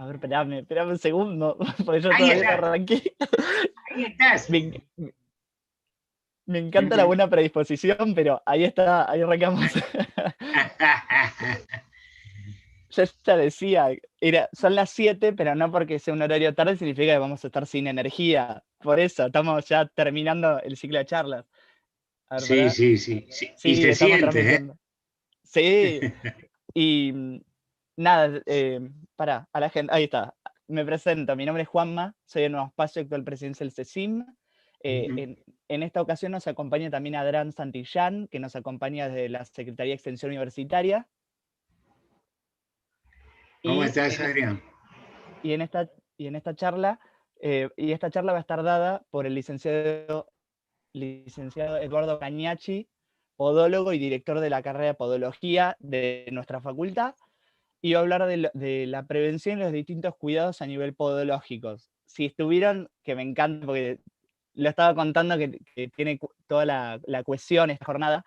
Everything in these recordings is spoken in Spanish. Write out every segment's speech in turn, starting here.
A ver, esperame un segundo, porque yo Ahí todavía no estás, arranqué. ahí estás. Me, me encanta la Ujú. buena predisposición, pero ahí está, ahí arrancamos. Yo ya decía, son las 7, pero no porque sea un horario tarde significa que vamos a estar sin energía. Por eso, estamos ya terminando el ciclo de charlas. A ver, Sí, pará. sí, sí, sí. Y Sí, se estamos siente, ¿eh? transmitiendo. Sí, y nada, pará, a la gente, ahí está. Me presento, mi nombre es Juanma, soy el nuevo espacio actual presidencia del CECIM. Eh, Ujú. en, en esta ocasión nos acompaña también Adrián Santillán, que nos acompaña desde la Secretaría de Extensión Universitaria. ¿Cómo Y estás, en, Adrián? y en esta, y en esta charla, esta charla va a estar dada por el licenciado Eduardo Cañachi, podólogo y director de la carrera de Podología de nuestra facultad, y va a hablar de la prevención y los distintos cuidados a nivel podológico. Si estuvieron, que me encanta porque lo estaba contando que tiene toda la cohesión esta jornada,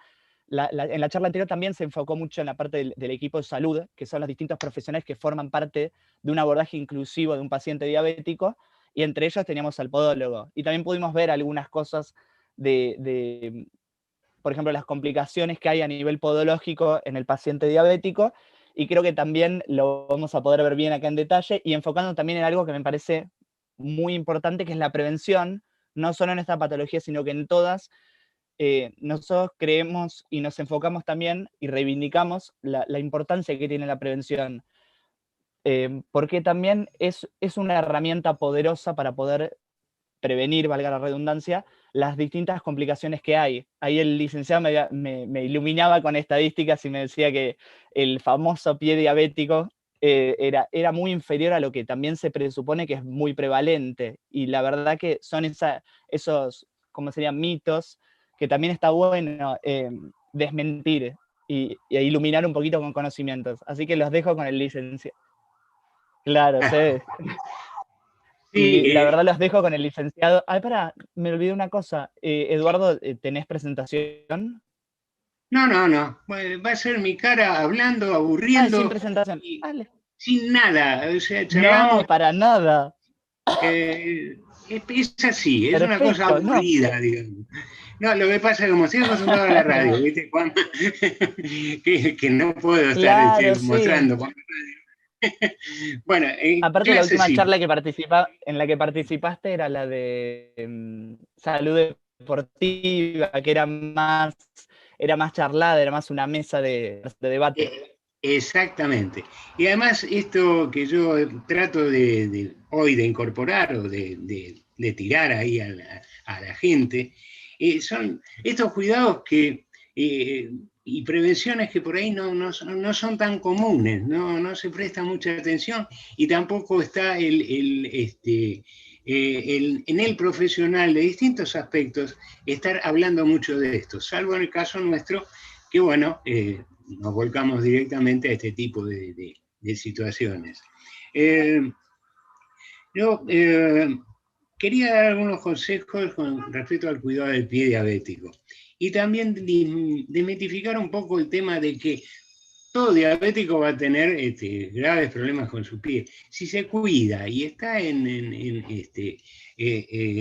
en la charla anterior también se enfocó mucho en la parte del equipo de salud, que son los distintos profesionales que forman parte de un abordaje inclusivo de un paciente diabético, y entre ellos teníamos al podólogo. Y también pudimos ver algunas cosas de por ejemplo, las complicaciones que hay a nivel podológico en el paciente diabético, y creo que también lo vamos a poder ver bien acá en detalle, y enfocando también en algo que me parece muy importante, que es la prevención, no solo en esta patología, sino que en todas. Nosotros creemos y nos enfocamos también y reivindicamos la importancia que tiene la prevención, porque también es una herramienta poderosa para poder prevenir, valga la redundancia, las distintas complicaciones que hay. Ahí el licenciado me iluminaba con estadísticas y me decía que el famoso pie diabético era muy inferior a lo que también se presupone que es muy prevalente. Y la verdad que son esos, ¿cómo serían? Mitos que también está bueno desmentir y iluminar un poquito con conocimientos. Así que los dejo con el licenciado. Claro, sí. Sí, Y la verdad los dejo con el licenciado. Ay, pará, me olvidé una cosa. Eduardo, ¿tenés presentación? no, no, no. Bueno, va a ser mi cara hablando, Ah, sin aburriendo presentación. y Dale. sin nada. O sea, charlamos. No, para nada. Es así, es una cosa Perfecto, no. aburrida, digamos. No, lo que pasa es que como estoy acostumbrado a la radio, No. ¿viste, Juan? Que no puedo estar Claro, sí. mostrando. Bueno, en Aparte la clase última sí. charla en la que participaste era la de salud deportiva, que era más charlada, era más una mesa de debate. Exactamente. Y además esto que yo trato hoy de incorporar o de tirar ahí a la gente, son estos cuidados y prevenciones que por ahí no son tan comunes, no se presta mucha atención y tampoco está en el profesional de distintos aspectos estar hablando mucho de esto, salvo en el caso nuestro, que bueno, nos volcamos directamente a este tipo de situaciones. Eh, yo quería dar algunos consejos con respecto al cuidado del pie diabético y también desmitificar un poco el tema de que todo diabético va a tener graves problemas con su pie. Si se cuida y está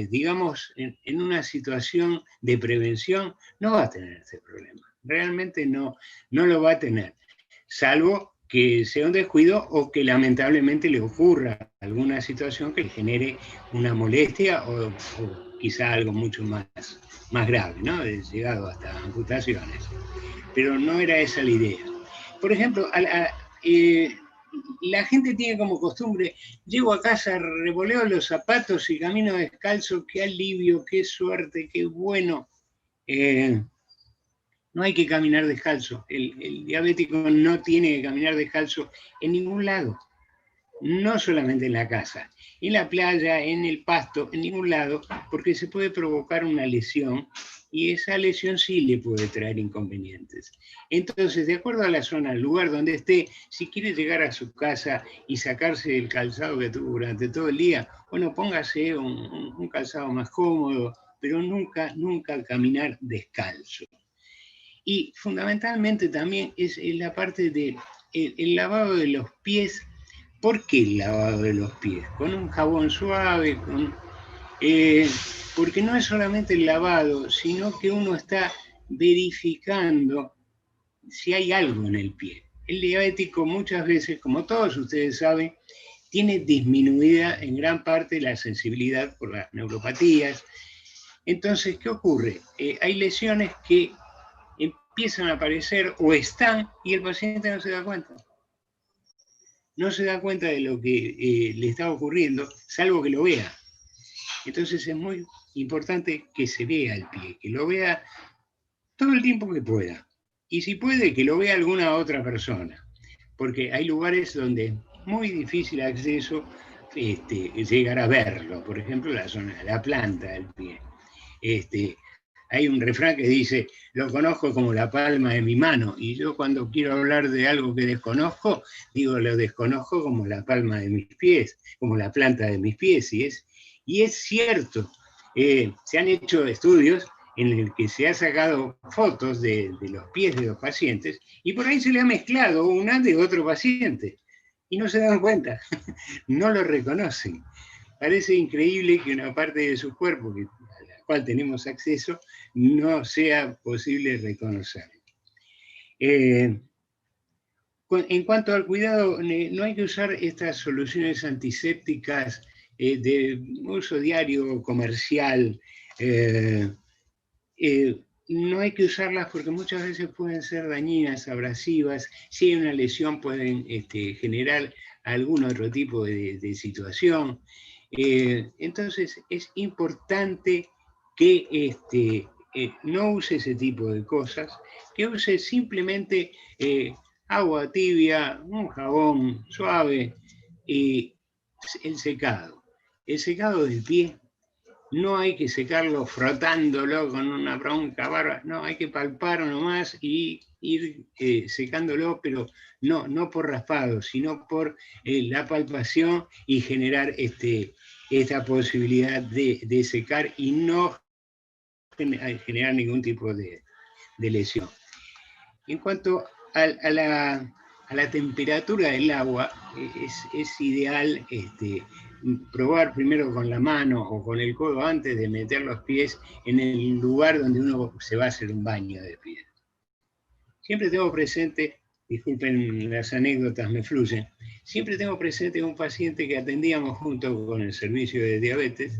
digamos, en una situación de prevención, no va a tener ese problema. Realmente no lo va a tener, salvo que sea un descuido o que lamentablemente le ocurra alguna situación que le genere una molestia o quizá algo mucho más grave, ¿no? Llegado hasta amputaciones. Pero no era esa la idea. Por ejemplo, la gente tiene como costumbre, llego a casa, revoleo los zapatos y camino descalzo, qué alivio, qué suerte, qué bueno. Eh, no hay que caminar descalzo. El diabético no tiene que caminar descalzo en ningún lado, no solamente en la casa, en la playa, en el pasto, en ningún lado, porque se puede provocar una lesión y esa lesión sí le puede traer inconvenientes. Entonces, de acuerdo a la zona, al lugar donde esté, si quiere llegar a su casa y sacarse el calzado que tuvo durante todo el día, bueno, póngase un calzado más cómodo, pero nunca caminar descalzo. Y fundamentalmente también es la parte de el lavado de los pies ¿Por qué el lavado de los pies? Con un jabón suave, porque no es solamente el lavado, sino que uno está verificando si hay algo en el pie. El diabético muchas veces, como todos ustedes saben, tiene disminuida en gran parte la sensibilidad por las neuropatías. Entonces, ¿qué ocurre? Hay lesiones que empiezan a aparecer o están y el paciente no se da cuenta. No se da cuenta de lo que le está ocurriendo, salvo que lo vea. Entonces es muy importante que se vea el pie, que lo vea todo el tiempo que pueda. Y si puede, que lo vea alguna otra persona. Porque hay lugares donde es muy difícil acceso llegar a verlo. Por ejemplo, la zona, la planta del pie. Hay un refrán que dice, lo conozco como la palma de mi mano, y yo cuando quiero hablar de algo que desconozco, digo, lo desconozco como la palma de mis pies, como la planta de mis pies, y es cierto. Se han hecho estudios en el que se ha sacado fotos de los pies de los pacientes, y por ahí se le ha mezclado una de otro paciente, y no se dan cuenta, no lo reconocen. Parece increíble que una parte de su cuerpo, a la cual tenemos acceso, no sea posible reconocer. En cuanto al cuidado, no hay que usar estas soluciones antisépticas de uso diario comercial. No hay que usarlas porque muchas veces pueden ser dañinas, abrasivas. Si hay una lesión pueden generar algún otro tipo de situación. Entonces es importante que no use ese tipo de cosas, que use simplemente agua tibia, un jabón suave y el secado. El secado del pie no hay que secarlo frotándolo con una bronca bárbara, no, hay que palpar nomás y ir secándolo, pero no por raspado, sino por la palpación y generar esta posibilidad de secar y no generar ningún tipo de lesión. En cuanto a la temperatura del agua, es ideal probar primero con la mano o con el codo antes de meter los pies en el lugar donde uno se va a hacer un baño de pies. Siempre tengo presente, disculpen las anécdotas, me fluyen, siempre tengo presente un paciente que atendíamos junto con el servicio de diabetes,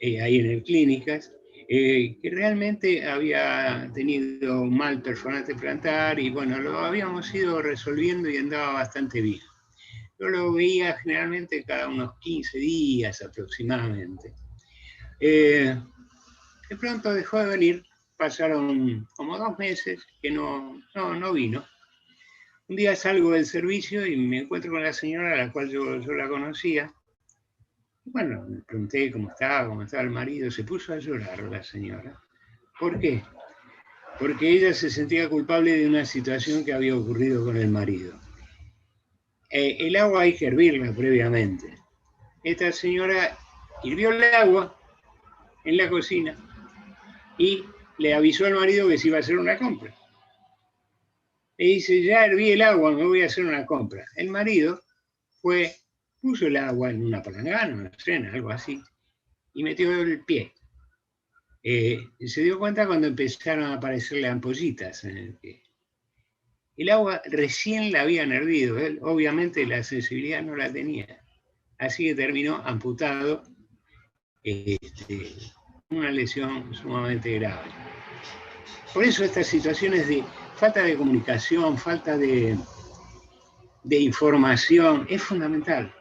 ahí en el Clínicas, que realmente había tenido un mal perforante plantar y bueno, lo habíamos ido resolviendo y andaba bastante bien. Yo lo veía generalmente cada unos 15 días aproximadamente. De pronto dejó de venir, pasaron como 2 meses que no vino. Un día salgo del servicio y me encuentro con la señora a la cual yo la conocía. Bueno, le pregunté cómo estaba el marido, se puso a llorar la señora. ¿Por qué? Porque ella se sentía culpable de una situación que había ocurrido con el marido. El agua hay que hervirla previamente. Esta señora hirvió el agua en la cocina y le avisó al marido que se iba a hacer una compra. Le dice, ya herví el agua, me voy a hacer una compra. El marido puso el agua en una palangana, una cena, algo así, y metió el pie. Se dio cuenta cuando empezaron a aparecerle ampollitas en el pie. El agua recién la habían hervido, él obviamente la sensibilidad no la tenía. Así que terminó amputado, una lesión sumamente grave. Por eso estas situaciones de falta de comunicación, falta de información, es fundamental.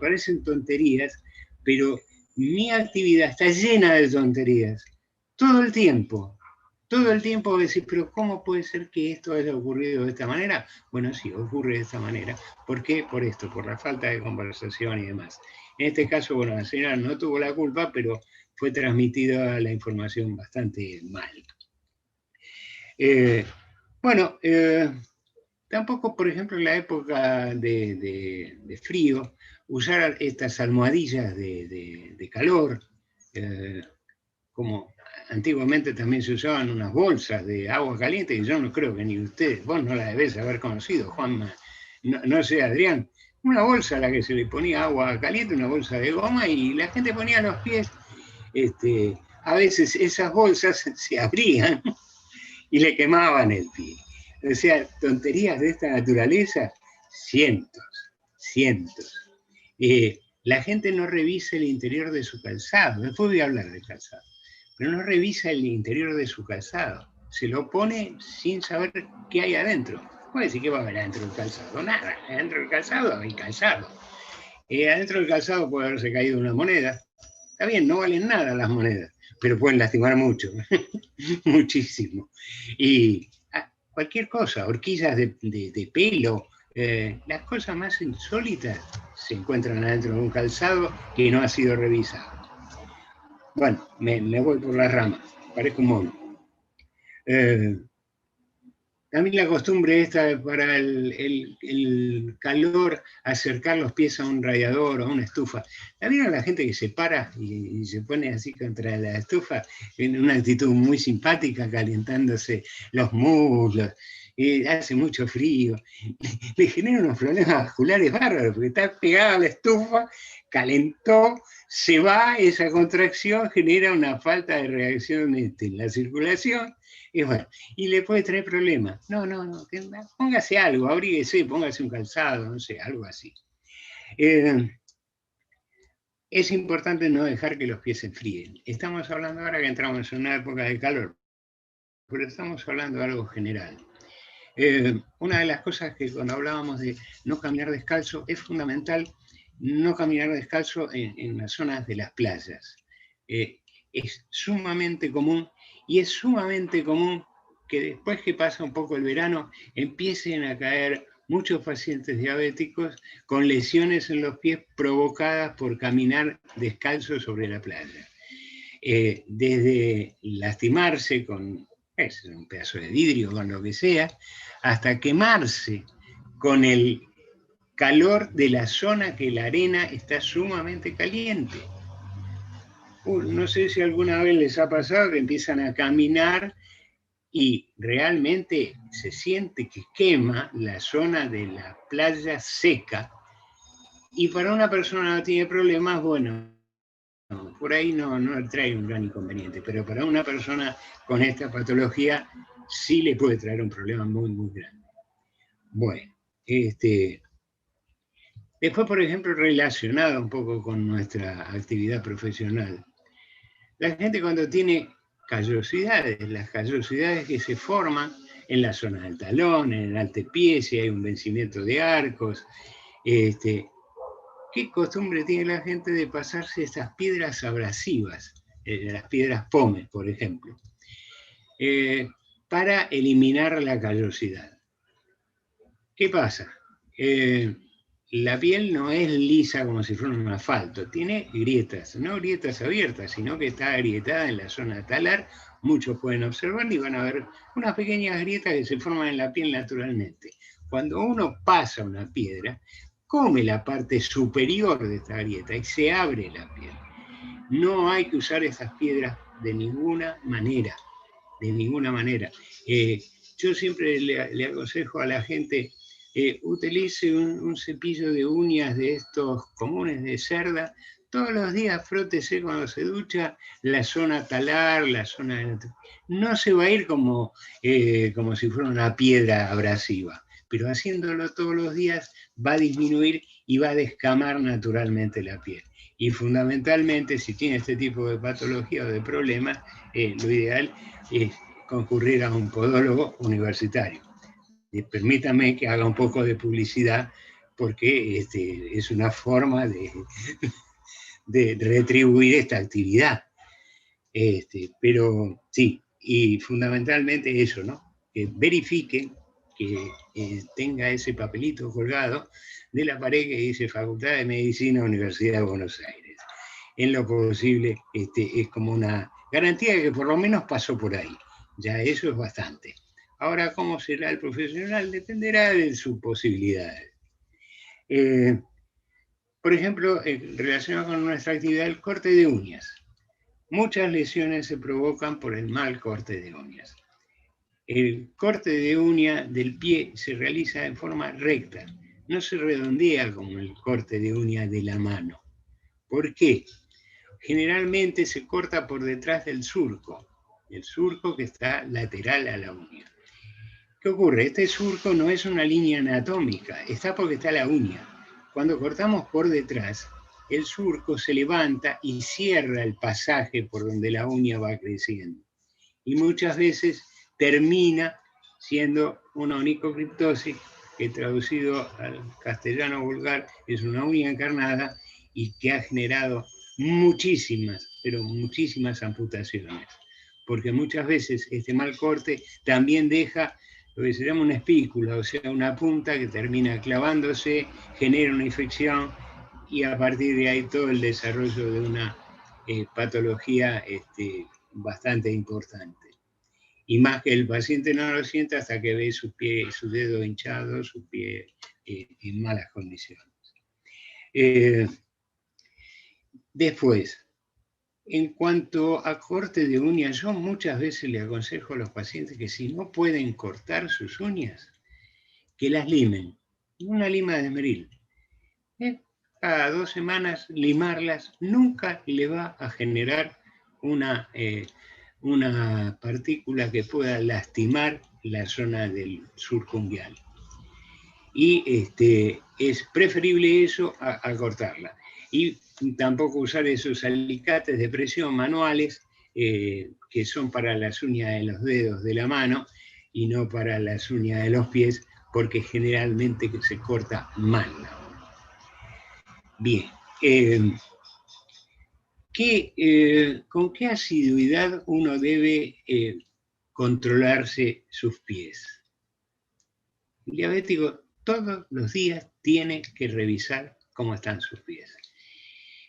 Parecen tonterías, pero mi actividad está llena de tonterías. Todo el tiempo decís, pero ¿cómo puede ser que esto haya ocurrido de esta manera? Bueno, sí, ocurre de esta manera. ¿Por qué? Por esto, por la falta de conversación y demás. En este caso, bueno, la señora no tuvo la culpa, pero fue transmitida la información bastante mal. Tampoco, por ejemplo, en la época de frío, usar estas almohadillas de calor, como antiguamente también se usaban unas bolsas de agua caliente, y yo no creo que ni ustedes, vos no las debés haber conocido, Juanma, no sé, Adrián, una bolsa a la que se le ponía agua caliente, una bolsa de goma, y la gente ponía los pies. A veces esas bolsas se abrían y le quemaban el pie. O sea, tonterías de esta naturaleza, cientos, cientos. La gente no revisa el interior de su calzado, después voy a hablar del calzado, pero no revisa el interior de su calzado, se lo pone sin saber qué hay adentro. Puede decir que va a haber adentro del calzado, nada, adentro del calzado hay calzado. Adentro del calzado puede haberse caído una moneda, está bien, no valen nada las monedas, pero pueden lastimar mucho, muchísimo. Y cualquier cosa, horquillas de pelo, las cosas más insólitas se encuentran adentro de un calzado que no ha sido revisado. Bueno, me voy por las ramas, parezco un mono. También la costumbre esta para el calor, acercar los pies a un radiador o a una estufa. ¿La vieron la gente que se para y se pone así contra la estufa en una actitud muy simpática, calentándose los muslos? Hace mucho frío, le genera unos problemas vasculares bárbaros, porque está pegada a la estufa, calentó, se va, esa contracción genera una falta de reacción en la circulación, y bueno, y le puede traer problemas. No, póngase algo, abríguese, póngase un calzado, no sé, algo así. Es importante no dejar que los pies se enfríen. Estamos hablando ahora que entramos en una época de calor, pero estamos hablando de algo general. Una de las cosas que cuando hablábamos de no caminar descalzo, es fundamental no caminar descalzo en las zonas de las playas. Es sumamente común, y es sumamente común que después que pasa un poco el verano empiecen a caer muchos pacientes diabéticos con lesiones en los pies provocadas por caminar descalzo sobre la playa. Desde lastimarse con un pedazo de vidrio, con lo que sea, hasta quemarse con el calor de la zona que la arena está sumamente caliente. No sé si alguna vez les ha pasado que empiezan a caminar y realmente se siente que quema la zona de la playa seca, y para una persona no tiene problemas, bueno, por ahí no trae un gran inconveniente, pero para una persona con esta patología sí le puede traer un problema muy, muy grande. Bueno, después, por ejemplo, relacionado un poco con nuestra actividad profesional, la gente cuando tiene callosidades, las callosidades que se forman en la zona del talón, en el antepié, si hay un vencimiento de arcos, ¿qué costumbre tiene la gente de pasarse estas piedras abrasivas, las piedras pómez, por ejemplo, para eliminar la callosidad? ¿Qué pasa? La piel no es lisa como si fuera un asfalto, tiene grietas, no grietas abiertas, sino que está agrietada en la zona talar. Muchos pueden observar y van a ver unas pequeñas grietas que se forman en la piel naturalmente. Cuando uno pasa una piedra, come la parte superior de esta grieta y se abre la piel. No hay que usar esas piedras de ninguna manera, de ninguna manera. Yo siempre le aconsejo a la gente, utilice un cepillo de uñas de estos comunes de cerda, todos los días frótese cuando se ducha la zona talar, la zona... No se va a ir como si fuera una piedra abrasiva, pero haciéndolo todos los días va a disminuir y va a descamar naturalmente la piel. Y fundamentalmente, si tiene este tipo de patología o de problemas, lo ideal es concurrir a un podólogo universitario. Permítame que haga un poco de publicidad, porque es una forma de retribuir esta actividad. Pero sí, y fundamentalmente eso, ¿no? Que verifiquen que tenga ese papelito colgado de la pared que dice Facultad de Medicina, Universidad de Buenos Aires. En lo posible, es como una garantía de que por lo menos pasó por ahí. Ya eso es bastante. Ahora, ¿cómo será el profesional? Dependerá de sus posibilidades. Por ejemplo, relacionado con nuestra actividad, el corte de uñas. Muchas lesiones se provocan por el mal corte de uñas. El corte de uña del pie se realiza en forma recta. no se redondea como el corte de uña de la mano. ¿Por qué? Generalmente se corta por detrás del surco, el surco que está lateral a la uña. ¿Qué ocurre? Este surco no es una línea anatómica, está porque está la uña. Cuando cortamos por detrás, el surco se levanta y cierra el pasaje por donde la uña va creciendo. Y muchas veces termina siendo una onicocriptosis, que traducido al castellano vulgar es una uña encarnada y que ha generado muchísimas, pero muchísimas amputaciones. Porque muchas veces este mal corte también deja lo que se llama una espícula, o sea, una punta que termina clavándose, genera una infección y a partir de ahí todo el desarrollo de una patología bastante importante. Y más que el paciente no lo siente hasta que ve su pie, su dedo hinchado, su pie en malas condiciones. Después, en cuanto a corte de uñas, yo muchas veces le aconsejo a los pacientes que si no pueden cortar sus uñas, que las limen. Una lima de esmeril. Cada 2 semanas limarlas nunca le va a generar una partícula que pueda lastimar la zona del surco unguial. Y es preferible eso a cortarla. Y tampoco usar esos alicates de presión manuales que son para las uñas de los dedos de la mano y no para las uñas de los pies, porque generalmente que se corta mal la uña. Bien. ¿Con qué asiduidad uno debe controlarse sus pies? El diabético todos los días tiene que revisar cómo están sus pies.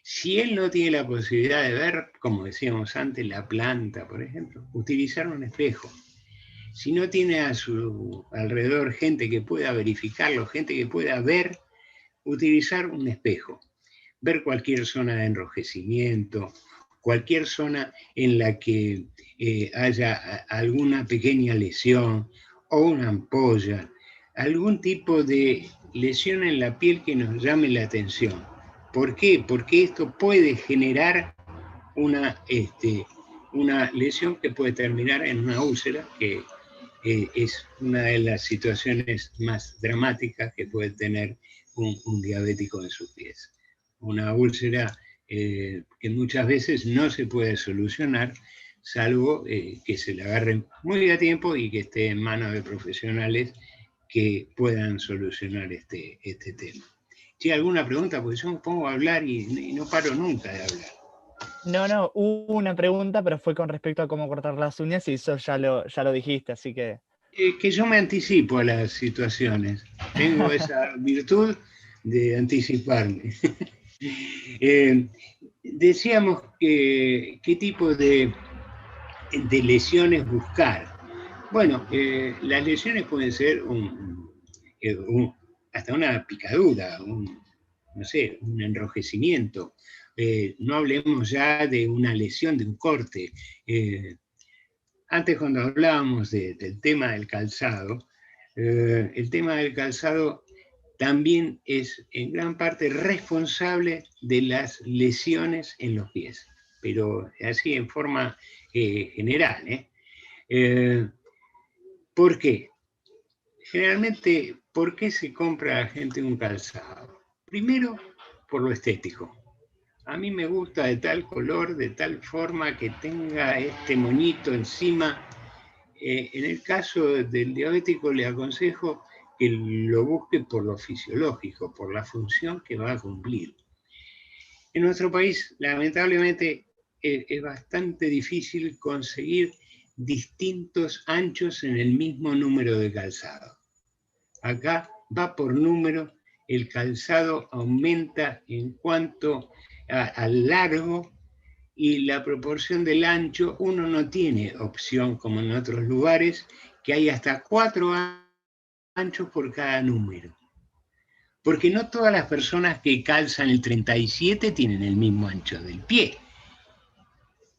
Si él no tiene la posibilidad de ver, como decíamos antes, la planta, por ejemplo, utilizar un espejo. Si no tiene a su alrededor gente que pueda verificarlo, gente que pueda ver, utilizar un espejo. Ver cualquier zona de enrojecimiento, cualquier zona en la que haya alguna pequeña lesión o una ampolla, algún tipo de lesión en la piel que nos llame la atención. ¿Por qué? Porque esto puede generar una lesión que puede terminar en una úlcera, que es una de las situaciones más dramáticas que puede tener un diabético en sus pies. Una úlcera que muchas veces no se puede solucionar, salvo que se le agarre muy a tiempo y que esté en manos de profesionales que puedan solucionar este tema. ¿Tiene alguna pregunta? Porque yo me pongo a hablar y no paro nunca de hablar. No, hubo una pregunta, pero fue con respecto a cómo cortar las uñas y eso ya lo dijiste, así que... Que yo me anticipo a las situaciones. Tengo esa virtud de anticiparme. Decíamos que qué tipo de lesiones buscar. Bueno, las lesiones pueden ser hasta una picadura, un enrojecimiento. No hablemos ya de una lesión, de un corte. Antes cuando hablábamos del tema del calzado, el tema del calzado también es en gran parte responsable de las lesiones en los pies, pero así en forma general. ¿Por qué? Generalmente, ¿por qué se compra a la gente un calzado? Primero, por lo estético. A mí me gusta de tal color, de tal forma que tenga este moñito encima. En el caso del diabético le aconsejo que lo busque por lo fisiológico, por la función que va a cumplir. En nuestro país, lamentablemente, es bastante difícil conseguir distintos anchos en el mismo número de calzado. Acá va por número, el calzado aumenta en cuanto al largo y la proporción del ancho. Uno no tiene opción como en otros lugares, que hay hasta 4 anchos por cada número. Porque no todas las personas que calzan el 37 tienen el mismo ancho del pie.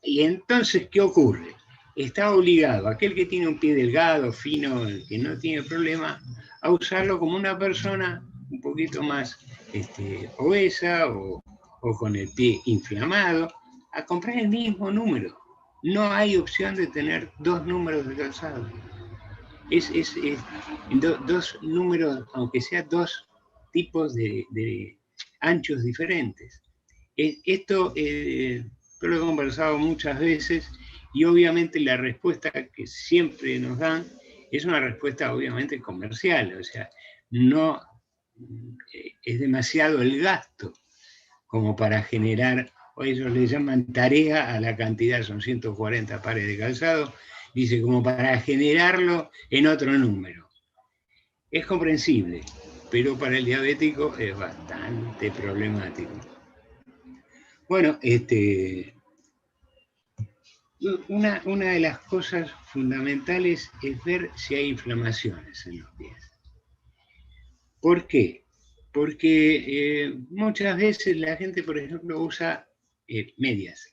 Y entonces, ¿qué ocurre? Está obligado aquel que tiene un pie delgado, fino, que no tiene problema, a usarlo como una persona un poquito más obesa o con el pie inflamado, a comprar el mismo número. No hay opción de tener dos números de calzado. Dos números, aunque sea dos tipos de anchos diferentes. Esto yo lo he conversado muchas veces y obviamente la respuesta que siempre nos dan es una respuesta obviamente comercial, o sea, no es demasiado el gasto como para generar, o ellos le llaman tarea a la cantidad, son 140 pares de calzado, dice como para generarlo en otro número. Es comprensible, pero para el diabético es bastante problemático. Bueno, una de las cosas fundamentales es ver si hay inflamaciones en los pies. ¿Por qué? Porque muchas veces la gente, por ejemplo, usa medias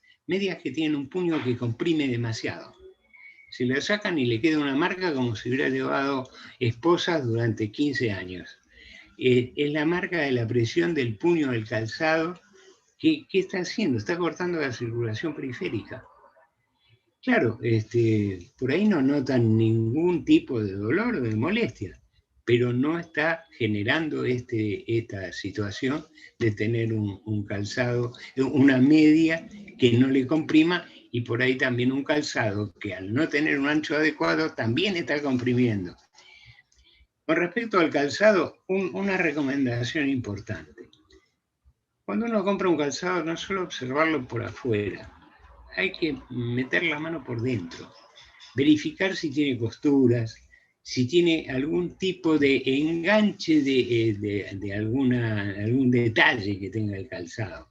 que tienen un puño que comprime demasiado. Se lo sacan y le queda una marca como si hubiera llevado esposas durante 15 años. Es la marca de la presión del puño del calzado. ¿Qué está haciendo? Está cortando la circulación periférica. Claro, por ahí no notan ningún tipo de dolor o de molestia, pero no está generando esta situación de tener un calzado, una media que no le comprima, y por ahí también un calzado que al no tener un ancho adecuado también está comprimiendo. Con respecto al calzado, una recomendación importante. Cuando uno compra un calzado, no solo observarlo por afuera, hay que meter la mano por dentro, verificar si tiene costuras, si tiene algún tipo de enganche de algún detalle que tenga el calzado.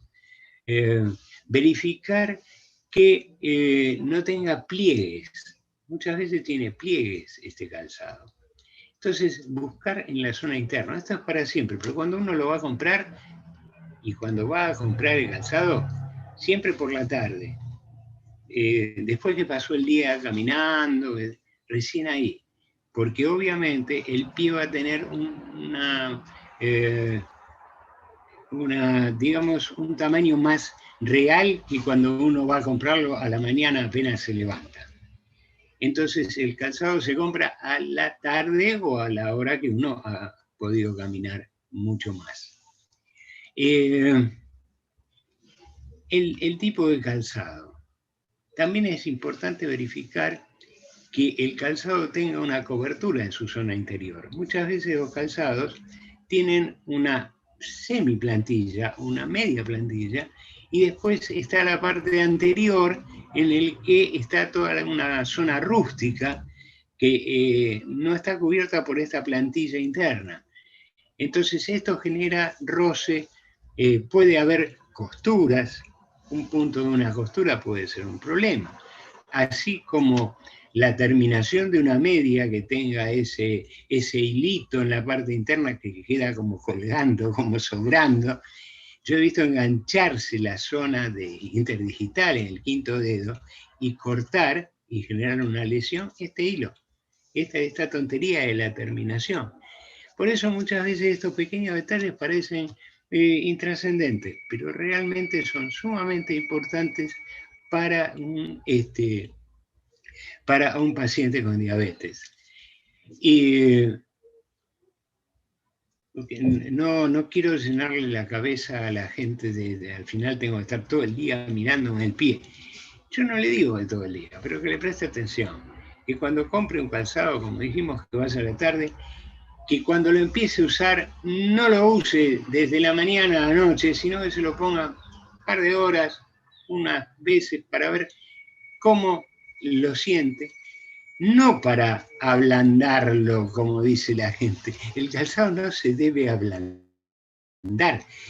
Verificar que no tenga pliegues. Muchas veces tiene pliegues este calzado. Entonces, buscar en la zona interna. Esto es para siempre, pero cuando uno lo va a comprar, y cuando va a comprar el calzado, siempre por la tarde. Después que pasó el día caminando, recién ahí, porque obviamente el pie va a tener digamos, un tamaño más real que cuando uno va a comprarlo a la mañana apenas se levanta. Entonces el calzado se compra a la tarde o a la hora que uno ha podido caminar mucho más. El tipo de calzado. También es importante verificar que el calzado tenga una cobertura en su zona interior. Muchas veces los calzados tienen una semiplantilla, una media plantilla, y después está la parte anterior en el que está toda una zona rústica que no está cubierta por esta plantilla interna. Entonces esto genera roce, puede haber costuras, un punto de una costura puede ser un problema, así como la terminación de una media que tenga ese hilito en la parte interna que queda como colgando, como sobrando. Yo he visto engancharse la zona interdigital en el quinto dedo y cortar y generar una lesión este hilo, esta tontería de la terminación. Por eso muchas veces estos pequeños detalles parecen intrascendentes, pero realmente son sumamente importantes para un paciente con diabetes. Y no quiero llenarle la cabeza a la gente al final tengo que estar todo el día mirando en el pie. Yo no le digo de todo el día, pero que le preste atención. Que cuando compre un calzado, como dijimos, que vaya a la tarde, que cuando lo empiece a usar, no lo use desde la mañana a la noche, sino que se lo ponga un par de horas, unas veces, para ver cómo lo siente, no para ablandarlo, como dice la gente. El calzado no se debe ablandar.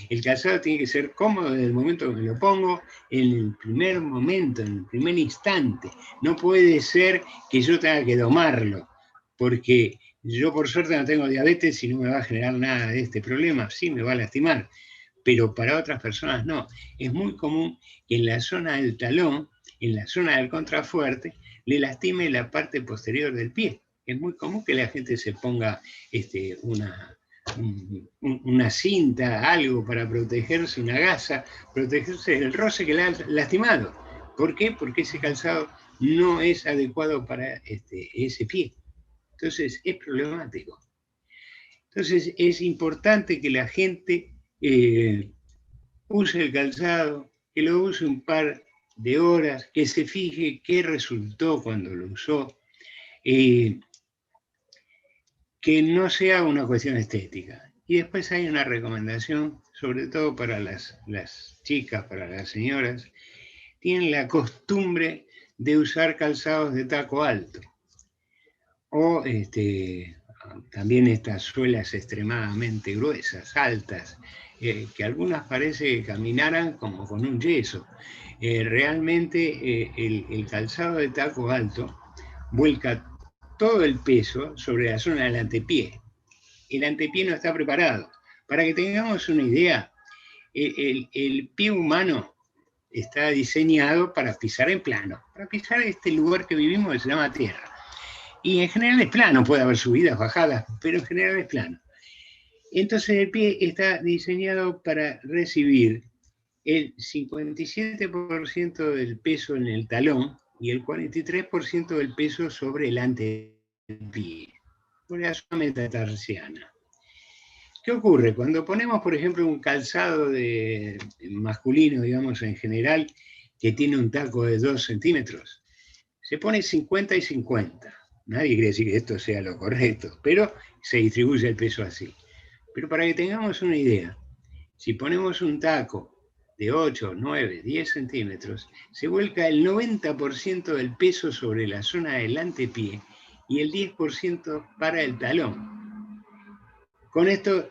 El calzado tiene que ser cómodo desde el momento que me lo pongo, en el primer momento, en el primer instante. No puede ser que yo tenga que domarlo, porque yo por suerte no tengo diabetes y no me va a generar nada de este problema. Sí me va a lastimar, pero para otras personas no. Es muy común que en la zona del talón, en la zona del contrafuerte, le lastime la parte posterior del pie. Es muy común que la gente se ponga una cinta, algo para protegerse, una gasa, protegerse del roce que le ha lastimado. ¿Por qué? Porque ese calzado no es adecuado para ese pie. Entonces es problemático. Entonces es importante que la gente use el calzado, que lo use un par de horas, que se fije qué resultó cuando lo usó, que no sea una cuestión estética. Y después hay una recomendación, sobre todo para las chicas, para las señoras, tienen la costumbre de usar calzados de taco alto. O también estas suelas extremadamente gruesas, altas, que algunas parece que caminaran como con un yeso. Realmente el calzado de taco alto vuelca todo el peso sobre la zona del antepié. El antepié no está preparado. Para que tengamos una idea, el pie humano está diseñado para pisar en plano, para pisar este lugar que vivimos que se llama tierra. Y en general es plano, puede haber subidas, bajadas, pero en general es plano. Entonces el pie está diseñado para recibir el 57% del peso en el talón y el 43% del peso sobre el antepié, por la zona metatarsiana. ¿Qué ocurre? Cuando ponemos, por ejemplo, un calzado masculino, digamos, en general, que tiene un taco de 2 centímetros, se pone 50 y 50. Nadie quiere decir que esto sea lo correcto, pero se distribuye el peso así. Pero para que tengamos una idea, si ponemos un taco de 8, 9, 10 centímetros, se vuelca el 90% del peso sobre la zona del antepié y el 10% para el talón. Con esto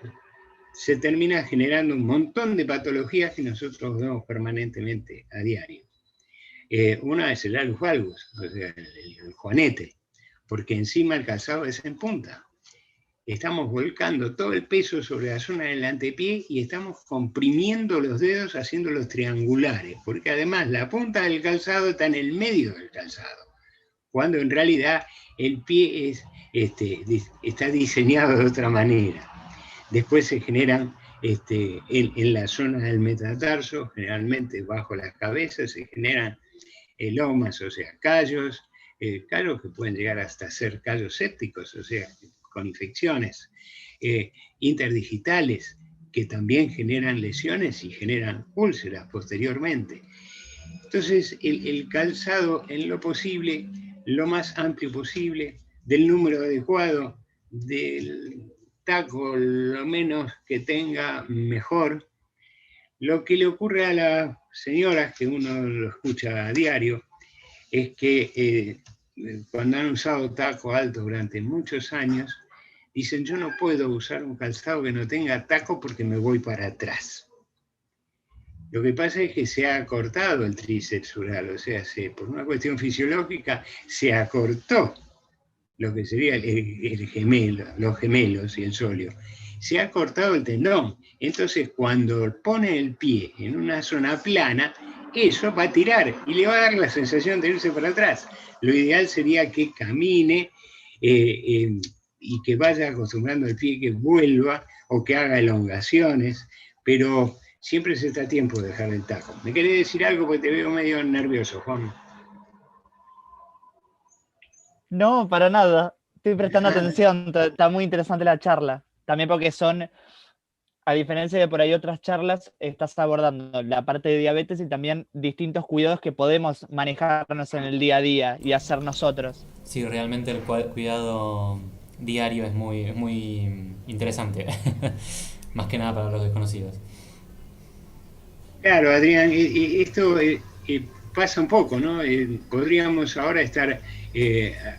se termina generando un montón de patologías que nosotros vemos permanentemente a diario. Una es el alus valgus, o sea, el juanete, porque encima el calzado es en punta. Estamos volcando todo el peso sobre la zona del antepié y estamos comprimiendo los dedos haciéndolos triangulares, porque además la punta del calzado está en el medio del calzado, cuando en realidad el pie está diseñado de otra manera. Después se generan en la zona del metatarso, generalmente bajo las cabezas, se generan lomas, o sea, callos que pueden llegar hasta ser callos sépticos, o sea, con infecciones, interdigitales, que también generan lesiones y generan úlceras posteriormente. Entonces, el calzado, en lo posible, lo más amplio posible, del número adecuado, del taco lo menos que tenga, mejor. Lo que le ocurre a las señoras, que uno lo escucha a diario, es que cuando han usado taco alto durante muchos años, dicen, yo no puedo usar un calzado que no tenga taco porque me voy para atrás. Lo que pasa es que se ha acortado el tríceps ural, o sea, por una cuestión fisiológica se acortó lo que sería el gemelo, los gemelos y el sóleo. Se ha cortado el tendón. Entonces, cuando pone el pie en una zona plana, eso va a tirar y le va a dar la sensación de irse para atrás. Lo ideal sería que camine y que vaya acostumbrando el pie, que vuelva o que haga elongaciones, pero siempre se está a tiempo de dejar el taco. ¿Me querés decir algo? Porque te veo medio nervioso, Juan. No, para nada. Estoy prestando atención. Está muy interesante la charla. También porque a diferencia de por ahí otras charlas, estás abordando la parte de diabetes y también distintos cuidados que podemos manejarnos en el día a día y hacer nosotros. Sí, realmente el cuidado diario es muy interesante, más que nada para los desconocidos. Claro, Adrián, esto pasa un poco, ¿no? Podríamos ahora estar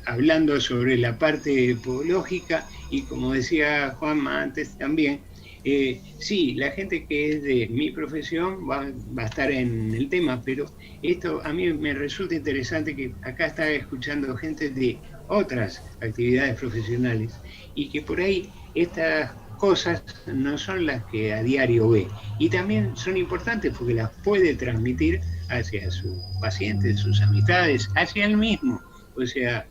hablando sobre la parte podológica y como decía Juanma antes también, sí, la gente que es de mi profesión va a estar en el tema, pero esto a mí me resulta interesante que acá está escuchando gente de otras actividades profesionales y que por ahí estas cosas no son las que a diario ve y también son importantes porque las puede transmitir hacia sus pacientes, sus amistades, hacia él mismo. O sea,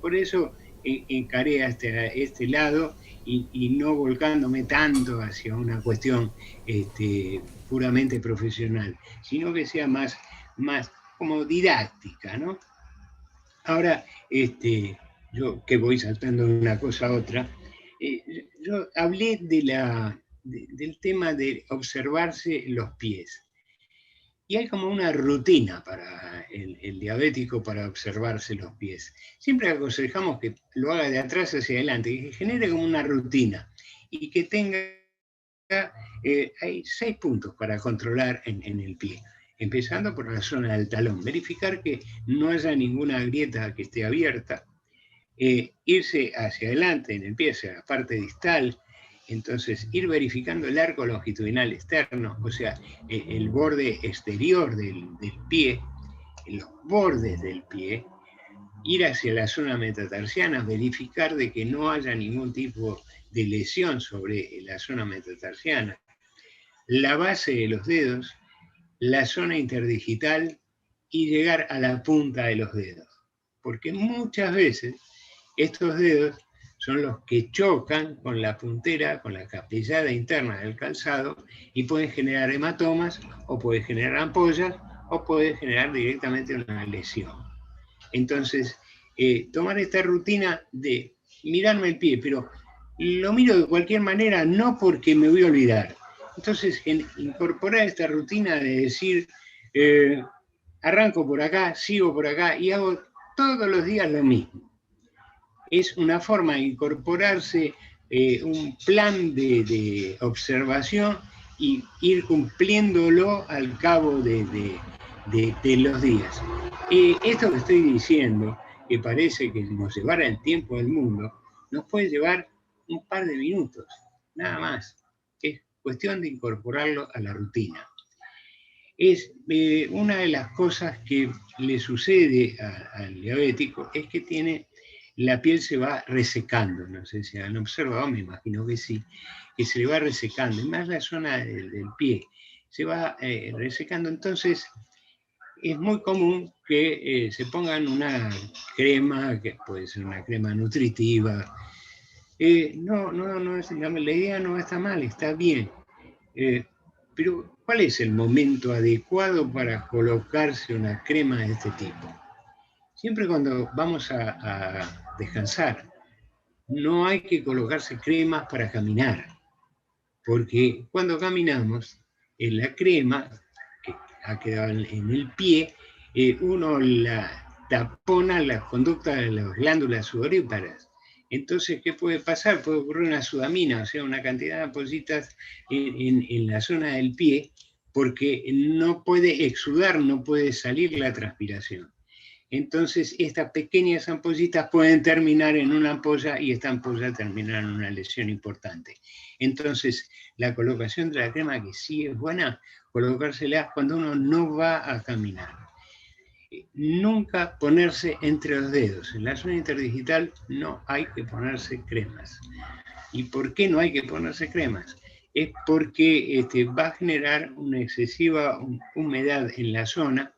por eso encaré hasta este lado y no volcándome tanto hacia una cuestión puramente profesional, sino que sea más como didáctica, ¿no? Ahora, yo que voy saltando de una cosa a otra, yo hablé del tema de observarse los pies. Y hay como una rutina para el diabético para observarse los pies. Siempre aconsejamos que lo haga de atrás hacia adelante, que genere como una rutina y que tenga, hay 6 puntos para controlar en el pie. Empezando por la zona del talón, verificar que no haya ninguna grieta que esté abierta, irse hacia adelante en el pie, hacia la parte distal, entonces ir verificando el arco longitudinal externo, o sea, el borde exterior del pie, los bordes del pie, ir hacia la zona metatarsiana, verificar de que no haya ningún tipo de lesión sobre la zona metatarsiana, la base de los dedos, la zona interdigital y llegar a la punta de los dedos. Porque muchas veces estos dedos son los que chocan con la puntera, con la capillada interna del calzado y pueden generar hematomas o pueden generar ampollas o pueden generar directamente una lesión. Entonces, tomar esta rutina de mirarme el pie, pero lo miro de cualquier manera, no porque me voy a olvidar. Entonces, incorporar esta rutina de decir, arranco por acá, sigo por acá y hago todos los días lo mismo. Es una forma de incorporarse un plan de observación y ir cumpliéndolo al cabo de los días. Esto que estoy diciendo, que parece que nos llevara el tiempo del mundo, nos puede llevar un par de minutos, nada más. Es cuestión de incorporarlo a la rutina. Es una de las cosas que le sucede al diabético, es que la piel se va resecando, no sé si han observado, me imagino que sí, que se le va resecando, y más la zona del pie, se va resecando, entonces es muy común que se pongan una crema, que puede ser una crema nutritiva. La idea no está mal, está bien. Pero, ¿cuál es el momento adecuado para colocarse una crema de este tipo? Siempre cuando vamos a descansar, no hay que colocarse cremas para caminar, porque cuando caminamos, en la crema que ha quedado en el pie, uno la tapona la conducta de las glándulas sudoríparas. Entonces, ¿qué puede pasar? Puede ocurrir una sudamina, o sea, una cantidad de ampollitas en la zona del pie, porque no puede exudar, no puede salir la transpiración. Entonces, estas pequeñas ampollitas pueden terminar en una ampolla y esta ampolla terminar en una lesión importante. Entonces, la colocación de la crema, que sí es buena, colocársela cuando uno no va a caminar. Nunca ponerse entre los dedos. En la zona interdigital no hay que ponerse cremas. ¿Y por qué no hay que ponerse cremas? Es porque va a generar una excesiva humedad en la zona,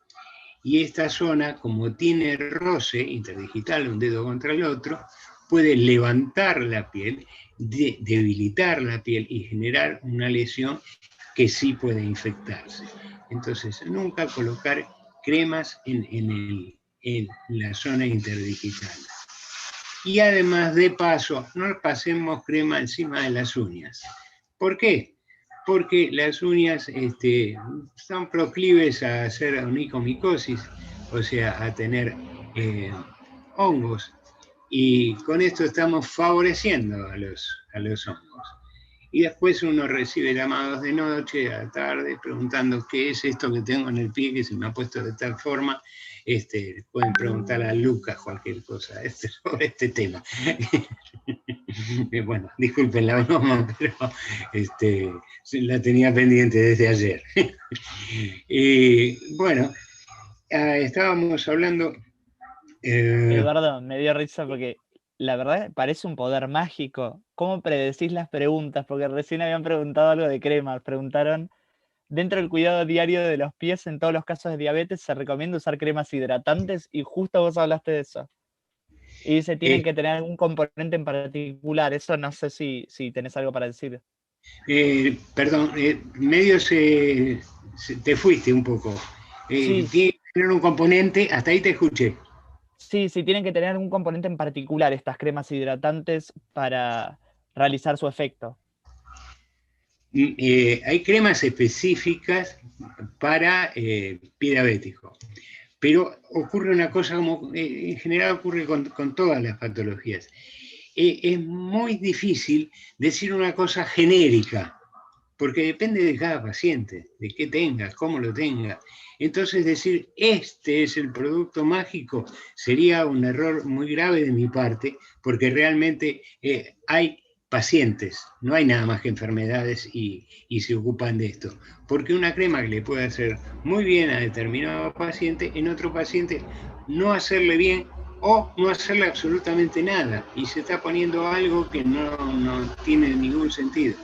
y esta zona, como tiene roce interdigital, un dedo contra el otro, puede levantar la piel, debilitar la piel y generar una lesión que sí puede infectarse. Entonces, nunca colocar cremas en la zona interdigital. Y además, de paso, no pasemos crema encima de las uñas. ¿Por qué? Porque las uñas son proclives a hacer onicomicosis, o sea, a tener hongos, y con esto estamos favoreciendo a los hongos. Y después uno recibe llamados de noche, a la tarde, preguntando qué es esto que tengo en el pie, que se me ha puesto de tal forma. Pueden preguntar a Lucas cualquier cosa sobre este tema. Bueno, disculpen la broma, pero la tenía pendiente desde ayer. Bueno, estábamos hablando... Eduardo, me dio risa porque la verdad parece un poder mágico. ¿Cómo predecís las preguntas? Porque recién habían preguntado algo de cremas. Preguntaron, dentro del cuidado diario de los pies, en todos los casos de diabetes, ¿se recomienda usar cremas hidratantes? Y justo vos hablaste de eso. Y dice, tienen que tener algún componente en particular. Eso no sé si tenés algo para decir. Perdón, medio te fuiste un poco. Sí. Tiene que tener un componente, hasta ahí te escuché. Sí, tienen que tener algún componente en particular estas cremas hidratantes para realizar su efecto. Hay cremas específicas para pie diabético, pero ocurre una cosa como en general ocurre con todas las patologías. Es muy difícil decir una cosa genérica, porque depende de cada paciente, de qué tenga, cómo lo tenga. Entonces decir, este es el producto mágico, sería un error muy grave de mi parte, porque realmente hay pacientes, no hay nada más que enfermedades y se ocupan de esto. Porque una crema que le puede hacer muy bien a determinado paciente, en otro paciente no hacerle bien o no hacerle absolutamente nada, y se está poniendo algo que no tiene ningún sentido.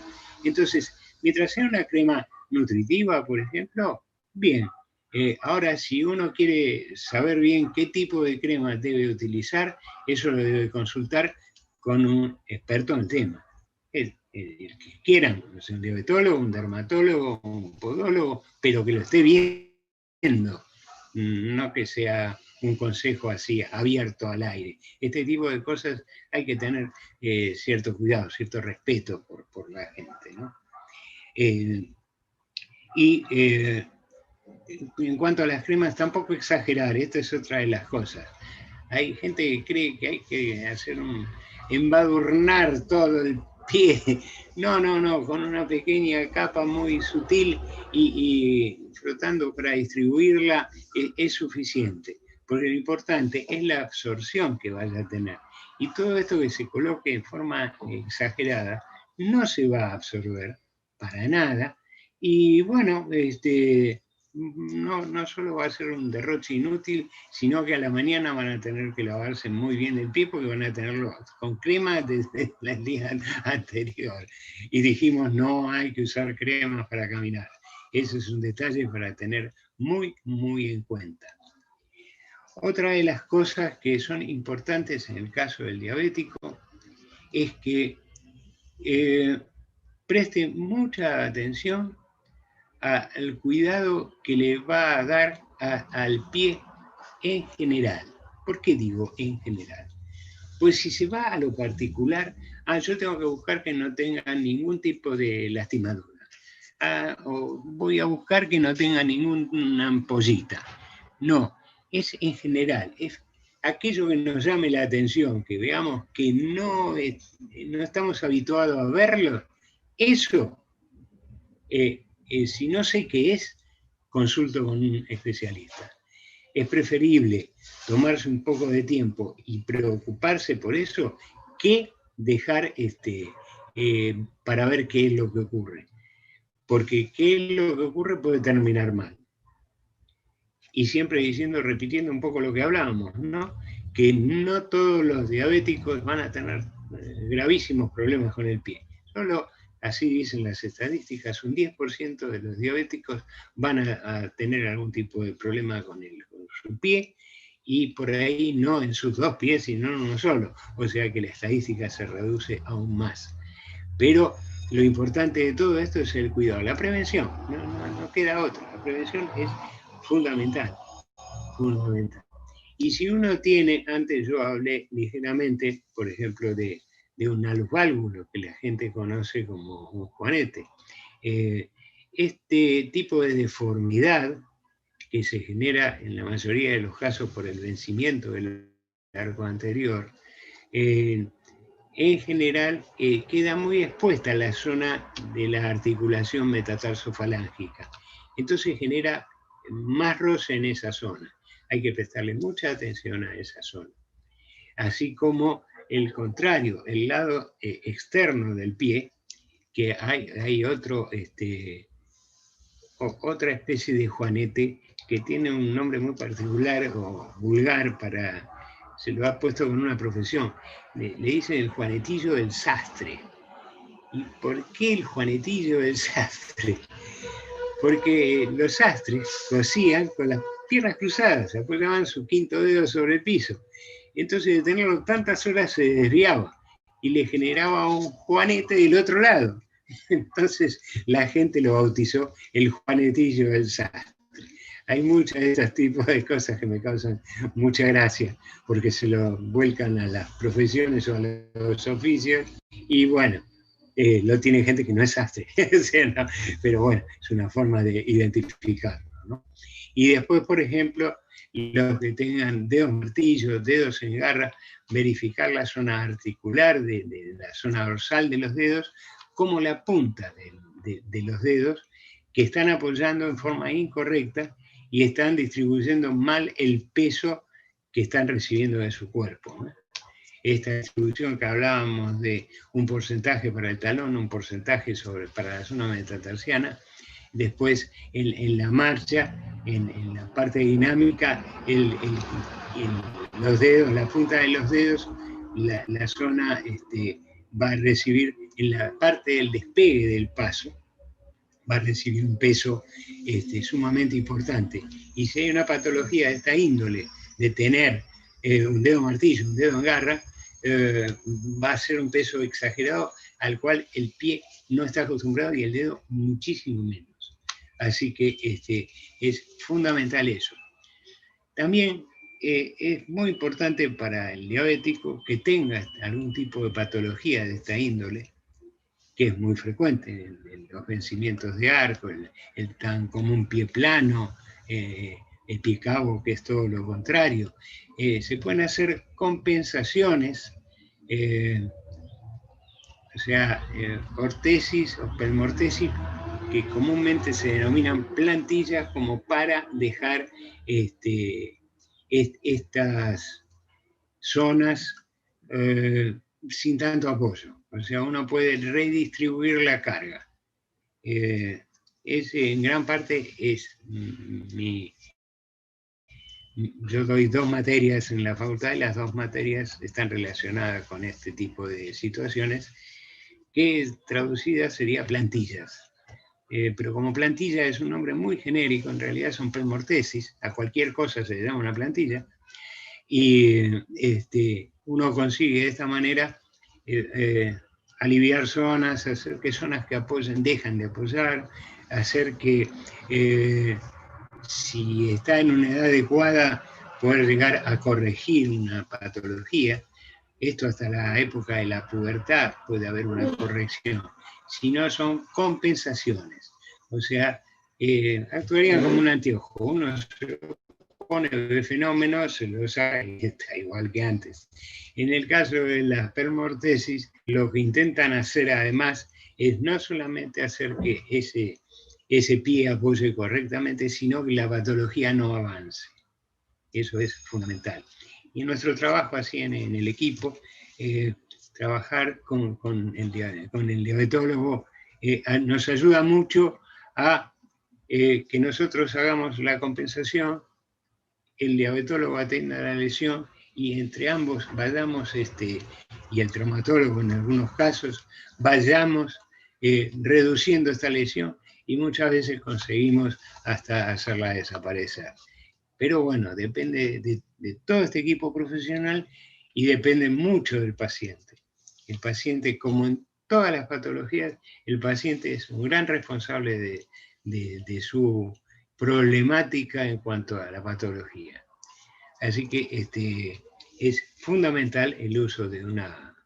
Entonces, mientras sea una crema nutritiva, por ejemplo, bien. Ahora, si uno quiere saber bien qué tipo de crema debe utilizar, eso lo debe consultar con un experto en el tema. El que quieran, un diabetólogo, un dermatólogo, un podólogo, pero que lo esté viendo, no que sea un consejo así abierto al aire. Este tipo de cosas hay que tener cierto cuidado, cierto respeto por la gente, ¿no? En cuanto a las cremas, tampoco exagerar, esto es otra de las cosas. Hay gente que cree que hay que hacer embadurnar todo el pie. No, con una pequeña capa muy sutil y frotando para distribuirla es suficiente, porque lo importante es la absorción que vaya a tener. Y todo esto que se coloque en forma exagerada no se va a absorber para nada. Y bueno, no solo va a ser un derroche inútil, sino que a la mañana van a tener que lavarse muy bien el pie porque van a tenerlo con crema desde el día anterior. Y dijimos, no hay que usar cremas para caminar. Eso es un detalle para tener muy, muy en cuenta. Otra de las cosas que son importantes en el caso del diabético es que preste mucha atención al cuidado que le va a dar al pie en general. ¿Por qué digo en general? Pues si se va a lo particular, yo tengo que buscar que no tenga ningún tipo de lastimadura. O voy a buscar que no tenga ninguna ampollita. No, es en general, es aquello que nos llame la atención, que veamos que no estamos habituados a verlo, eso si no sé qué es, consulto con un especialista. Es preferible tomarse un poco de tiempo y preocuparse por eso que dejar para ver qué es lo que ocurre. Porque qué es lo que ocurre puede terminar mal. Y siempre repitiendo un poco lo que hablábamos, ¿no? Que no todos los diabéticos van a tener gravísimos problemas con el pie. Solo, así dicen las estadísticas, un 10% de los diabéticos van a tener algún tipo de problema con su pie, y por ahí no en sus dos pies, sino en uno solo. O sea que la estadística se reduce aún más. Pero lo importante de todo esto es el cuidado, la prevención. No queda otra. La prevención es fundamental. Y si uno tiene, antes yo hablé ligeramente, por ejemplo, de un alus válvulo, que la gente conoce como un juanete. Este tipo de deformidad que se genera en la mayoría de los casos por el vencimiento del arco anterior, en general queda muy expuesta la zona de la articulación metatarsofalángica. Entonces genera más roce en esa zona. Hay que prestarle mucha atención a esa zona. Así como el contrario, el lado externo del pie, que hay otra especie de juanete que tiene un nombre muy particular o vulgar se lo ha puesto con una profesión. Le dicen el juanetillo del sastre. ¿Y por qué el juanetillo del sastre? Porque los sastres cosían con las piernas cruzadas, apoyaban su quinto dedo sobre el piso. Entonces de tenerlo tantas horas se desviaba y le generaba un juanete del otro lado. Entonces la gente lo bautizó el juanetillo del sastre. Hay muchos de estos tipos de cosas que me causan mucha gracia, porque se lo vuelcan a las profesiones o a los oficios, y bueno, lo tiene gente que no es sastre, o sea, no, pero bueno, es una forma de identificarlo, ¿no? Y después, por ejemplo, los que tengan dedos martillos, dedos en garra, verificar la zona articular de la zona dorsal de los dedos, como la punta de los dedos, que están apoyando en forma incorrecta y están distribuyendo mal el peso que están recibiendo de su cuerpo, ¿no? Esta distribución que hablábamos de un porcentaje para el talón, un porcentaje para la zona metatarsiana, después en la marcha, en la parte dinámica, los dedos, la punta de los dedos, la zona va a recibir en la parte del despegue del paso, va a recibir un peso sumamente importante. Y si hay una patología de esta índole, de tener un dedo martillo, un dedo en garra, va a ser un peso exagerado al cual el pie no está acostumbrado y el dedo muchísimo menos. Así que es fundamental eso. También es muy importante para el diabético que tenga algún tipo de patología de esta índole, que es muy frecuente en los vencimientos de arco, el tan común pie plano, el pie cabo, que es todo lo contrario. Se pueden hacer compensaciones, o sea, ortesis o pelmortesis, que comúnmente se denominan plantillas, como para dejar estas zonas sin tanto apoyo. O sea, uno puede redistribuir la carga. En gran parte es yo doy 2 materias en la facultad y las 2 materias están relacionadas con este tipo de situaciones, que traducida sería plantillas. Pero como plantilla es un nombre muy genérico, en realidad son pelmortesis, a cualquier cosa se le llama una plantilla, y uno consigue de esta manera aliviar zonas, hacer que zonas que apoyen dejan de apoyar, hacer que si está en una edad adecuada poder llegar a corregir una patología. Esto hasta la época de la pubertad puede haber una corrección. Si no, son compensaciones. O sea, actuarían como un anteojo. Uno se pone el fenómeno, se lo saca y está igual que antes. En el caso de las pelmortesis, lo que intentan hacer además es no solamente hacer que ese pie apoye correctamente, sino que la patología no avance. Eso es fundamental. Y en nuestro trabajo así en el equipo, trabajar con el diabetólogo nos ayuda mucho a que nosotros hagamos la compensación, el diabetólogo atienda la lesión y entre ambos vayamos, y el traumatólogo en algunos casos, vayamos reduciendo esta lesión y muchas veces conseguimos hasta hacerla desaparecer. Pero bueno, depende de todo este equipo profesional y depende mucho del paciente. El paciente, como en todas las patologías, el paciente es un gran responsable de su problemática en cuanto a la patología. Así que es fundamental el uso de una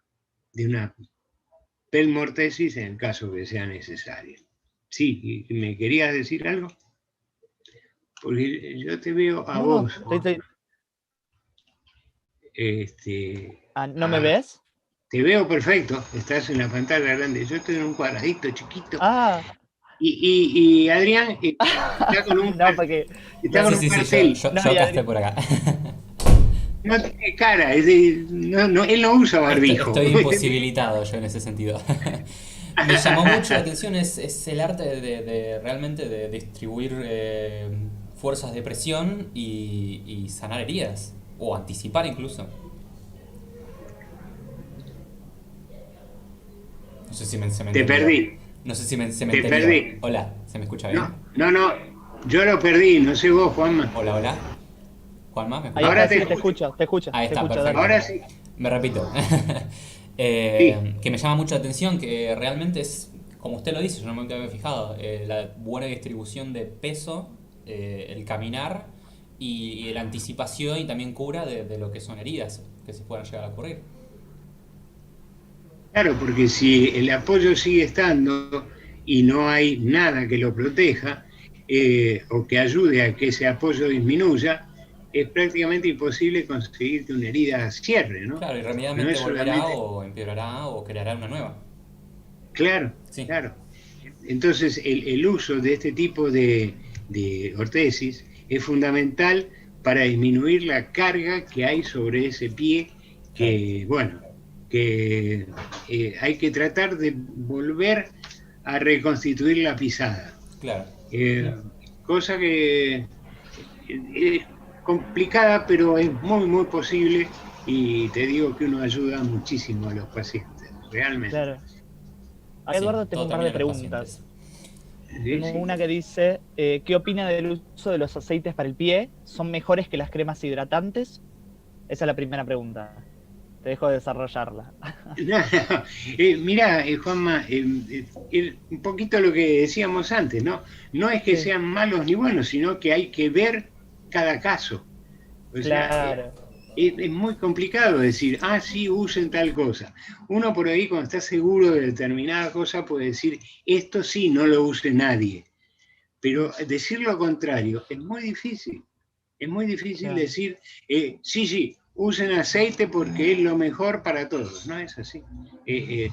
pelmortesis en el caso que sea necesario. Sí, ¿me querías decir algo? Porque yo te veo a vos. ¿No me ves? Te veo perfecto, estás en la pantalla grande. Yo estoy en un cuadradito chiquito. Y Adrián está con un, cartel. Yo acá estoy por acá. No tiene cara, él no usa barbijo. Estoy imposibilitado yo en ese sentido. Me llamó mucho la atención es el arte de realmente de distribuir fuerzas de presión y sanar heridas, o anticipar incluso. No sé si se me Te perdí. No sé si se me Te entendió. perdí. Hola, ¿se me escucha bien? No, yo lo perdí, no sé vos, Juanma. Hola. Juanma, ¿me Ahí escuchás? Ahora está, te sí, te escucho. escucho, te escucho, Ahí te está, escucho, perfecto. dale. Ahora sí. Me repito. Sí, Que me llama mucho la atención, que realmente es, como usted lo dice, yo no me había fijado, la buena distribución de peso, el caminar y la anticipación y también cura de lo que son heridas que se puedan llegar a ocurrir. claro, porque si el apoyo sigue estando y no hay nada que lo proteja o que ayude a que ese apoyo disminuya, es prácticamente imposible conseguir que una herida cierre, ¿no? Claro, No irremediablemente es volverá solamente, o empeorará o creará una nueva. claro, Sí, claro. Entonces, el uso de este tipo de ortesis es fundamental para disminuir la carga que hay sobre ese pie, claro, que, bueno, que hay que tratar de volver a reconstituir la pisada. claro. Eh, cosa que es complicada, pero es muy, muy posible y te digo que uno ayuda muchísimo a los pacientes, realmente. Claro. A Sí, Eduardo tengo todo un par también de a los pacientes. preguntas. Sí, Tengo sí. una que dice, ¿qué opina del uso de los aceites para el pie? ¿Son mejores que las cremas hidratantes? Esa es la primera pregunta. Te dejo desarrollarla. No, mirá, Juanma, un poquito lo que decíamos antes, ¿no? No es que Sí, sean malos ni buenos, sino que hay que ver cada caso. O sea, claro, es muy complicado decir, ah, sí, usen tal cosa. Uno por ahí, cuando está seguro de determinada cosa, puede decir, esto sí, no lo use nadie. Pero decir lo contrario es muy difícil. Es muy difícil claro. decir, sí, sí, usen aceite porque es lo mejor para todos. No es así.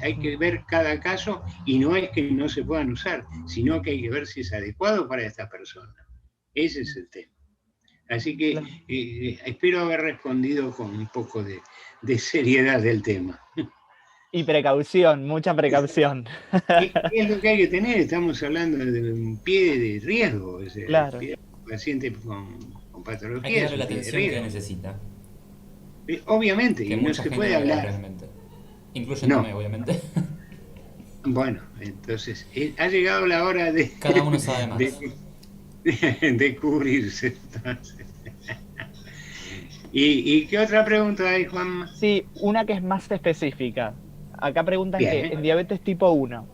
Hay Mm, que ver cada caso y no es que no se puedan usar, sino que hay que ver si es adecuado para esta persona. Ese es mm, el tema. Así que claro. espero haber respondido con un poco de seriedad del tema. Y precaución, mucha precaución. ¿Qué es lo que hay que tener? Estamos hablando de un pie de riesgo. O sea, el Claro, pie de un paciente con Hay que patología es darle la un pie de atención que riesgo. necesita, Obviamente, que y no mucha se gente puede no le da hablar. realmente, incluyéndome, No. obviamente. Bueno, entonces ha llegado la hora Cada uno sabe de, más. de cubrirse. Entonces. ¿Y qué otra pregunta hay, Juanma? sí, una que es más específica. Acá preguntan Bien, que en diabetes tipo 1,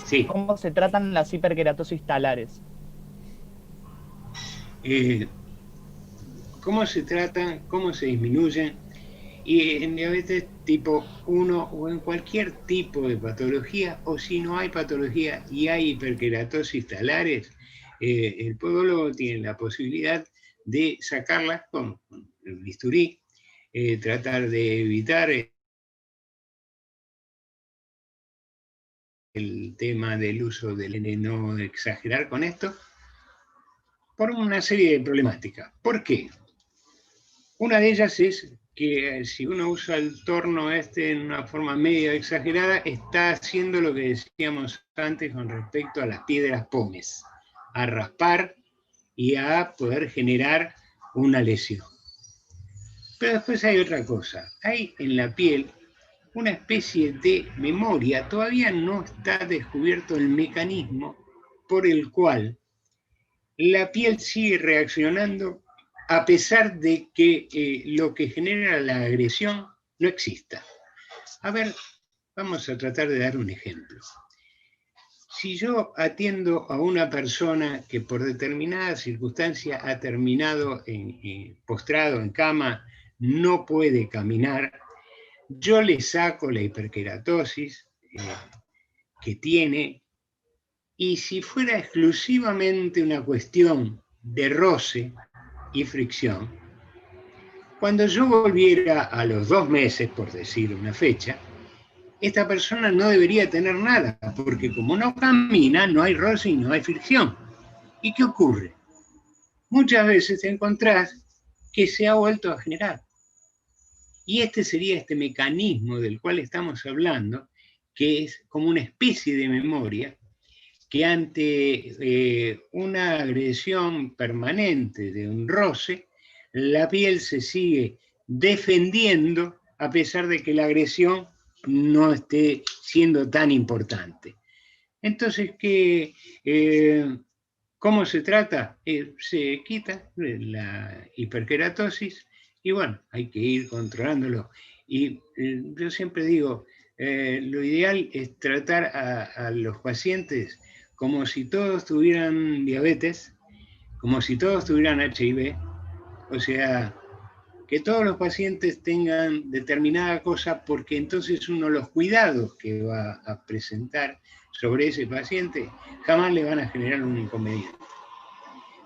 sí. cómo se tratan las hiperkeratosis talares? Eh, ¿Cómo se tratan? ¿Cómo se disminuyen? Y en diabetes tipo 1 o en cualquier tipo de patología, o si no hay patología y hay hiperkeratosis talares, el podólogo tiene la posibilidad de sacarlas con el bisturí, tratar de evitar el tema del uso del no exagerar con esto, por una serie de problemáticas. ¿Por qué? Una de ellas es que si uno usa el torno en una forma media exagerada, está haciendo lo que decíamos antes con respecto a las piedras pómez, a raspar y a poder generar una lesión. Pero después hay otra cosa, hay en la piel una especie de memoria, todavía no está descubierto el mecanismo por el cual la piel sigue reaccionando a pesar de que lo que genera la agresión no exista. A ver, vamos a tratar de dar un ejemplo. Si yo atiendo a una persona que por determinada circunstancia ha terminado postrado en cama, no puede caminar, yo le saco la hiperkeratosis que tiene y si fuera exclusivamente una cuestión de roce y fricción, cuando yo volviera a los 2 meses, por decir una fecha, esta persona no debería tener nada, porque como no camina, no hay roce y no hay fricción. ¿Y qué ocurre? Muchas veces te encontrás que se ha vuelto a generar. Y este sería este mecanismo del cual estamos hablando, que es como una especie de memoria que ante una agresión permanente de un roce, la piel se sigue defendiendo a pesar de que la agresión no esté siendo tan importante. Entonces, ¿Cómo se trata? Se quita la hiperkeratosis y bueno, hay que ir controlándolo. Y yo siempre digo, lo ideal es tratar a los pacientes como si todos tuvieran diabetes, como si todos tuvieran HIV, o sea, que todos los pacientes tengan determinada cosa, porque entonces uno los cuidados que va a presentar sobre ese paciente jamás le van a generar un inconveniente.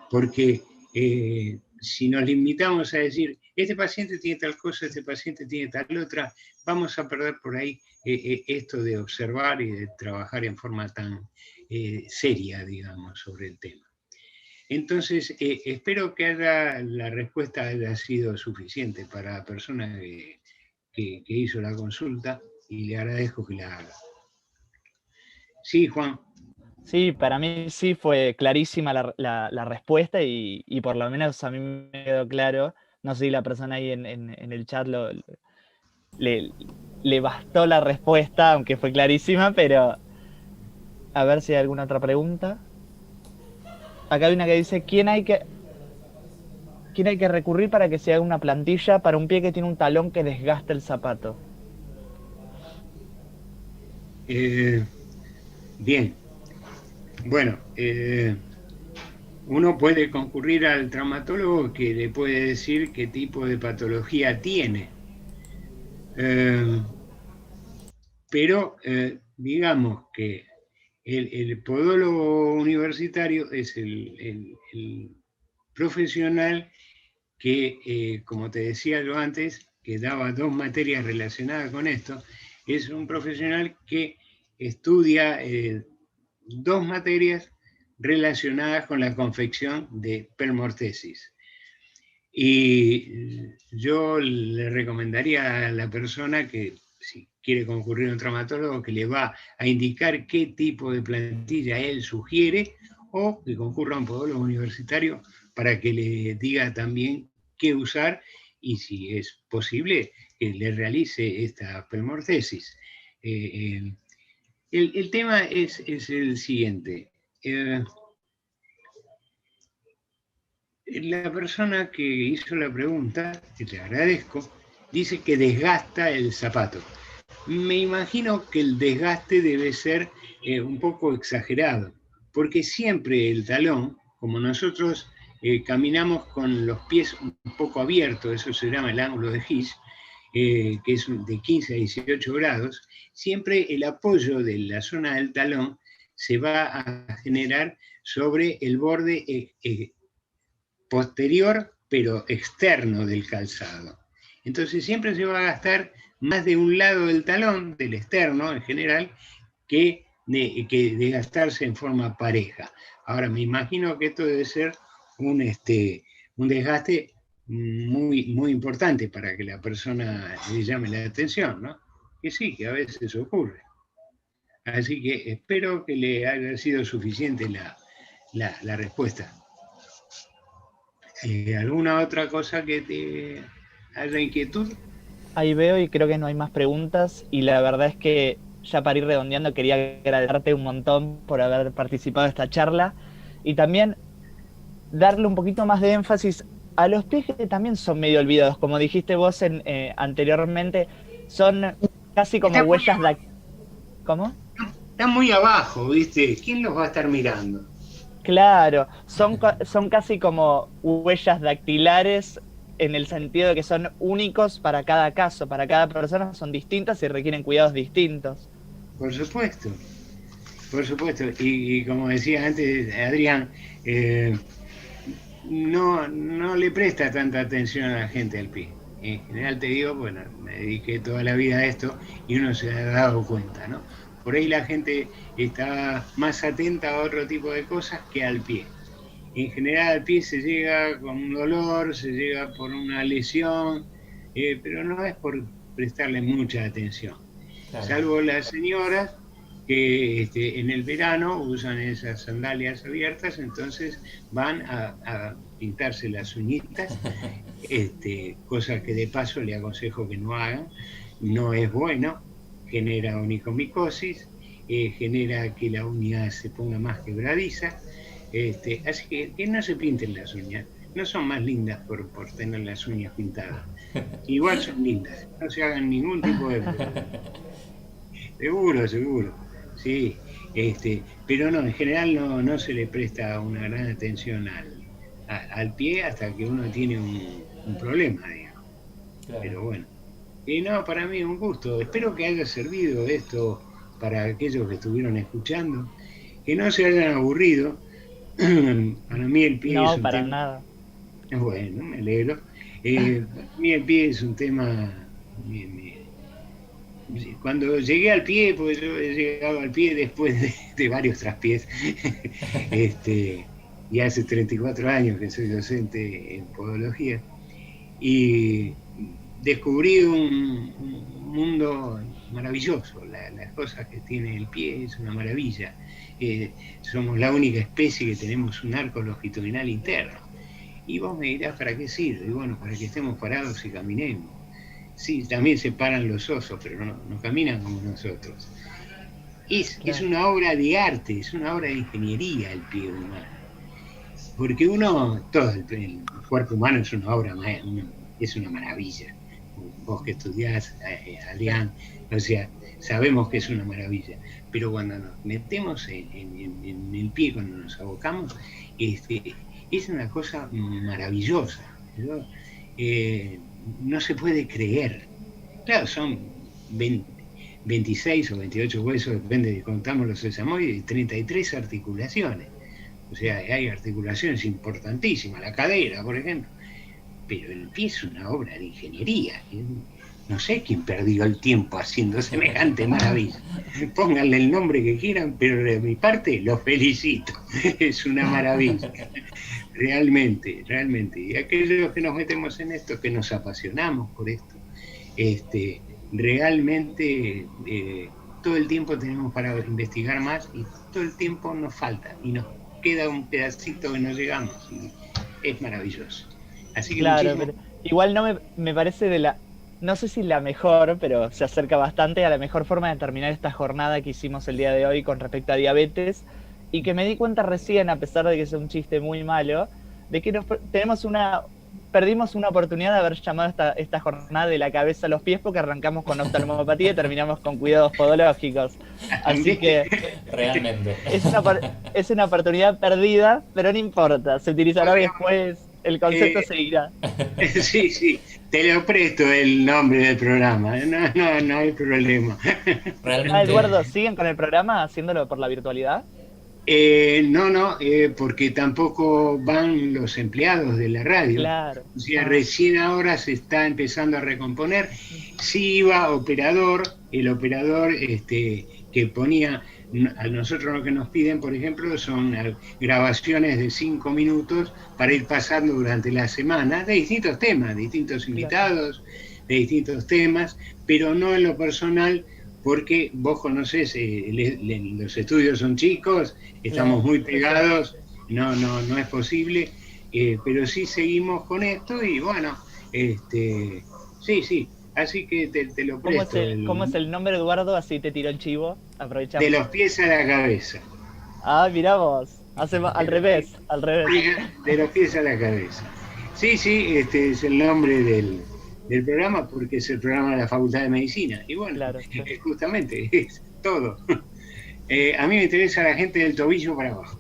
Porque si nos limitamos a decir, este paciente tiene tal cosa, este paciente tiene tal otra, vamos a perder por ahí esto de observar y de trabajar en forma tan seria, digamos, sobre el tema. Entonces, espero que la respuesta haya sido suficiente para la persona que hizo la consulta y le agradezco que la haga. Sí, Juan. Sí, para mí sí fue clarísima la respuesta y por lo menos a mí me quedó claro. No sé si la persona ahí en el chat le bastó la respuesta, aunque fue clarísima, pero a ver si hay alguna otra pregunta. Acá hay una que dice, ¿quién hay que recurrir para que se haga una plantilla para un pie que tiene un talón que desgaste el zapato? Bien. Bueno, uno puede concurrir al traumatólogo que le puede decir qué tipo de patología tiene. Pero digamos que el podólogo universitario es el profesional que, como te decía yo antes, que daba 2 materias relacionadas con esto, es un profesional que estudia 2 materias relacionadas con la confección de permortesis. Y yo le recomendaría a la persona que, si quiere concurrir a un traumatólogo, que le va a indicar qué tipo de plantilla él sugiere, o que concurra a un podólogo universitario para que le diga también qué usar y, si es posible, que le realice esta permortesis. El tema es el siguiente. La persona que hizo la pregunta, que te agradezco, dice que desgasta el zapato. Me imagino que el desgaste debe ser un poco exagerado, porque siempre el talón, como nosotros caminamos con los pies un poco abiertos, eso se llama el ángulo de His, que es de 15 a 18 grados, siempre el apoyo de la zona del talón se va a generar sobre el borde posterior, pero externo del calzado. Entonces siempre se va a gastar más de un lado del talón, del externo en general, que desgastarse en forma pareja. Ahora, me imagino que esto debe ser un desgaste muy, muy importante para que la persona le llame la atención, ¿no? Que sí, que a veces ocurre. Así que espero que le haya sido suficiente la respuesta. ¿Alguna otra cosa que te haya inquietud? Ahí veo y creo que no hay más preguntas y la verdad es que ya para ir redondeando quería agradecerte un montón por haber participado de esta charla y también darle un poquito más de énfasis a los pies que también son medio olvidados, como dijiste vos anteriormente, son casi como huellas de... ¿Cómo? Están muy abajo, ¿viste? ¿Quién los va a estar mirando? Claro, son casi como huellas dactilares en el sentido de que son únicos para cada caso, para cada persona son distintas y requieren cuidados distintos. Por supuesto, por supuesto. Y como decía antes Adrián, no le presta tanta atención a la gente al pie. En general te digo, bueno, me dediqué toda la vida a esto y uno se ha dado cuenta, ¿no? Por ahí la gente está más atenta a otro tipo de cosas que al pie. En general al pie se llega con un dolor, se llega por una lesión, pero no es por prestarle mucha atención. Claro. Salvo las señoras que en el verano usan esas sandalias abiertas, entonces van a pintarse las uñitas, cosa que de paso le aconsejo que no hagan, no es bueno, genera onicomicosis, genera que la uña se ponga más quebradiza, Así que no se pinten las uñas. No son más lindas por tener las uñas pintadas. Igual son lindas. No se hagan ningún tipo de problema. Seguro, seguro. Sí. Pero no, en general no se le presta una gran atención al pie hasta que uno tiene un problema, digamos. Claro. Pero bueno. Y no, para mí es un gusto. Espero que haya servido esto para aquellos que estuvieron escuchando, que no se hayan aburrido. Para mí el pie es No, un para tema. nada. Bueno, me alegro. Para mí el pie es un tema. Cuando llegué al pie, pues yo he llegado al pie después de varios traspiés. Y hace 34 años que soy docente en podología. Y descubrí un mundo maravilloso. Las cosas que tiene el pie es una maravilla. Somos la única especie que tenemos un arco longitudinal interno. Y vos me dirás, ¿para qué sirve? Y bueno, para que estemos parados y caminemos. Sí, también se paran los osos, pero no caminan como nosotros. Es una obra de arte, es una obra de ingeniería el pie humano. Porque todo el cuerpo humano es una obra, es una maravilla. Vos que estudiás, Adrián, o sea, sabemos que es una maravilla. Pero cuando nos metemos en el pie, cuando nos abocamos, es una cosa maravillosa. No se puede creer. Claro, son 26 o 28 huesos, depende de contamos los sesamoides, y 33 articulaciones. O sea, hay articulaciones importantísimas, la cadera, por ejemplo. Pero el pie es una obra de ingeniería. No sé quién perdió el tiempo haciendo semejante maravilla. Pónganle el nombre que quieran, pero de mi parte los felicito. Es una maravilla. Realmente, realmente. Y aquellos que nos metemos en esto, que nos apasionamos por esto, realmente todo el tiempo tenemos para investigar más y todo el tiempo nos falta y nos queda un pedacito que no llegamos y es maravilloso. Así que claro, pero igual me parece no sé si la mejor, pero se acerca bastante a la mejor forma de terminar esta jornada que hicimos el día de hoy con respecto a diabetes, y que me di cuenta recién, a pesar de que es un chiste muy malo, de que perdimos una oportunidad de haber llamado esta jornada de la cabeza a los pies, porque arrancamos con oftalmopatía y terminamos con cuidados podológicos. Así que realmente es una oportunidad perdida, pero no importa, se utilizará después, el concepto seguirá. Sí, te lo presto el nombre del programa, no hay problema. Realmente... Eduardo, ¿siguen con el programa haciéndolo por la virtualidad? No, porque tampoco van los empleados de la radio. Claro. O sea, recién ahora se está empezando a recomponer. Sí iba el operador que ponía, a nosotros lo que nos piden, por ejemplo, son grabaciones de 5 minutos para ir pasando durante la semana de distintos temas, distintos invitados, de distintos temas, pero no en lo personal, porque vos conocés, los estudios son chicos, estamos muy pegados, no es posible, pero sí seguimos con esto y bueno, sí, así que te lo presto. ¿Cómo es el nombre, Eduardo? Así te tiró el chivo, aprovechamos. De los pies a la cabeza. Ah, mirá vos, al revés. De los pies a la cabeza. Sí, este es el nombre del programa, porque es el programa de la Facultad de Medicina. Y bueno, claro. Justamente, es todo. A mí me interesa la gente del tobillo para abajo.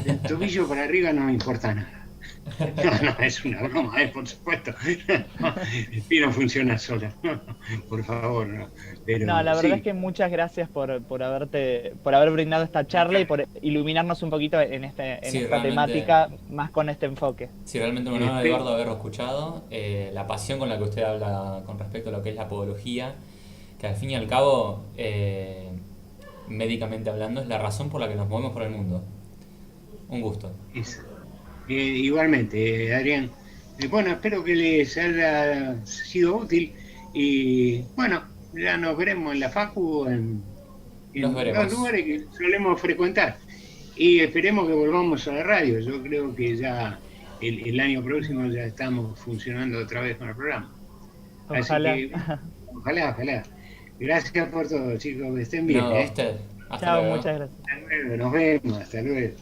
Del tobillo para arriba no me importa nada. No, es una broma, por supuesto. El pie no funciona sola. Por favor, no. Pero, la verdad es que muchas gracias por haber brindado esta charla y por iluminarnos un poquito en esta temática, más con este enfoque. Sí, realmente me honor, Eduardo, haberlo escuchado. La pasión con la que usted habla con respecto a lo que es la podología, que al fin y al cabo, médicamente hablando, es la razón por la que nos movemos por el mundo. Un gusto. Igualmente, Adrián. Bueno, espero que les haya sido útil y bueno, ya nos veremos en la Facu, en los lugares que solemos frecuentar y esperemos que volvamos a la radio. Yo creo que ya el año próximo ya estamos funcionando otra vez con el programa. Ojalá. Así que, ojalá. Gracias por todo, chicos, que estén bien. No, a usted. Chao, muchas gracias. Hasta luego, nos vemos, hasta luego.